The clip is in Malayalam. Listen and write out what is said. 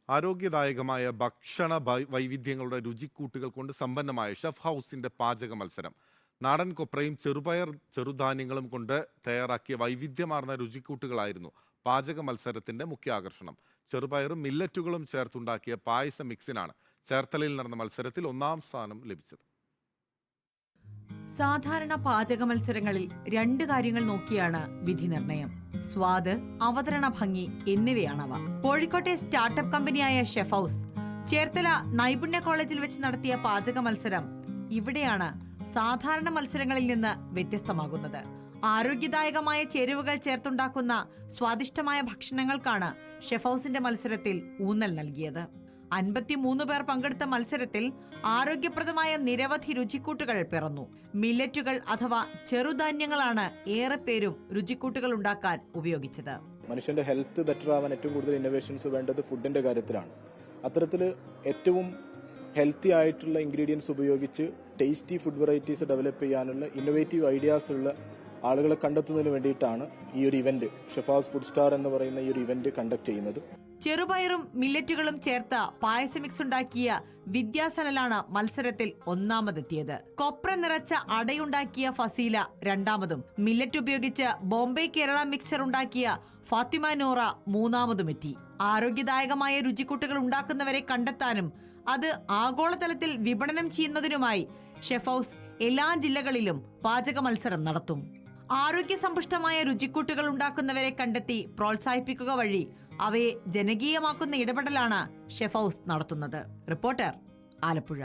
ആരോഗ്യദായകമായ ഭക്ഷണ വൈവിധ്യങ്ങളുടെ രുചിക്കൂട്ടുകൾ കൊണ്ട് സമ്പന്നമായ ഷെഫ് ഹൗസിന്റെ പാചക മത്സരം. നാടൻ കൊപ്രയും ചെറുപയർ ചെറുധാന്യങ്ങളും കൊണ്ട് തയ്യാറാക്കിയ വൈവിധ്യമാർന്ന രുചിക്കൂട്ടുകളായിരുന്നു പാചക മത്സരത്തിന്റെ മുഖ്യ ആകർഷണം. ചെറുപയറും മില്ലറ്റുകളും ചേർത്തുണ്ടാക്കിയ പായസ മിക്സിനാണ് ചേർത്തലയിൽ നടന്ന മത്സരത്തിൽ ഒന്നാം സ്ഥാനം ലഭിച്ചത്. സാധാരണ പാചക മത്സരങ്ങളിൽ 2 കാര്യങ്ങൾ നോക്കിയാണ് വിധി നിർണയം. സ്വാദ്, അവതരണ ഭംഗി എന്നിവയാണവ. കോഴിക്കോട്ടെ സ്റ്റാർട്ടപ്പ് കമ്പനിയായ ഷെഫ് ഹൗസ് ചേർത്തല നൈപുണ്യ കോളേജിൽ വെച്ച് നടത്തിയ പാചക മത്സരം ഇവിടെയാണ് സാധാരണ മത്സരങ്ങളിൽ നിന്ന് വ്യത്യസ്തമാകുന്നത്. ആരോഗ്യദായകമായ ചേരുവകൾ ചേർത്തുണ്ടാക്കുന്ന സ്വാദിഷ്ടമായ ഭക്ഷണങ്ങൾക്കാണ് ഷെഫ് ഹൗസിന്റെ മത്സരത്തിൽ ഊന്നൽ നൽകിയത്. 53 പേർ പങ്കെടുത്ത മത്സരത്തിൽ ആരോഗ്യപ്രദമായ നിരവധി രുചിക്കൂട്ടുകൾ പിറന്നു. മില്ലറ്റുകൾ അഥവാ ചെറുധാന്യങ്ങളാണ് ഏറെ പേരും രുചിക്കൂട്ടുകൾ ഉണ്ടാക്കാൻ ഉപയോഗിച്ചത്. മനുഷ്യന്റെ ഹെൽത്ത് ബെറ്റർ ആവാൻ ഏറ്റവും കൂടുതൽ ഇന്നോവേഷൻസ് വേണ്ടത് ഫുഡിന്റെ കാര്യത്തിലാണ്. അത്തരത്തിൽ ഏറ്റവും ഹെൽത്തി ആയിട്ടുള്ള ഇൻഗ്രീഡിയൻസ് ഉപയോഗിച്ച് ടേസ്റ്റി ഫുഡ് വെറൈറ്റീസ് ഡെവലപ്പ് ചെയ്യാനുള്ള ഇന്നോവേറ്റീവ് ഐഡിയാസ് ഉള്ള ആളുകളെ കണ്ടെത്തുന്നതിന് വേണ്ടിയിട്ടാണ് ഈ ഒരു event, chef house food star എന്ന് പറയുന്ന ഈ ഒരു ഇവന്റ് കണ്ടക്ട് ചെയ്യുന്നത്. ചെറുപയറും മില്ലറ്റുകളും ചേർത്ത പായസ മിക്സ് ഉണ്ടാക്കിയ വിദ്യാസനലാണ് മത്സരത്തിൽ ഒന്നാമതെത്തിയത്. കൊപ്ര നിറച്ച അടയുണ്ടാക്കിയ ഫസീല രണ്ടാമതും, മില്ലറ്റ് ഉപയോഗിച്ച് ബോംബെ കേരള മിക്സർ ഉണ്ടാക്കിയ ഫാത്തിമ നോറ മൂന്നാമതുമെത്തി. ആരോഗ്യദായകമായ രുചിക്കൂട്ടുകൾ ഉണ്ടാക്കുന്നവരെ കണ്ടെത്താനും അത് ആഗോളതലത്തിൽ വിപണനം ചെയ്യുന്നതിനുമായി ഷെഫ് ഹൗസ് എല്ലാ ജില്ലകളിലും പാചക മത്സരം നടത്തും. ആരോഗ്യസമ്പുഷ്ടമായ രുചിക്കൂട്ടുകൾ ഉണ്ടാക്കുന്നവരെ കണ്ടെത്തി പ്രോത്സാഹിപ്പിക്കുക വഴി അവയെ ജനകീയമാക്കുന്ന ഇടപെടലാണ് ഷെഫ് ഹൗസ് നടത്തുന്നത്. റിപ്പോർട്ടർ, ആലപ്പുഴ.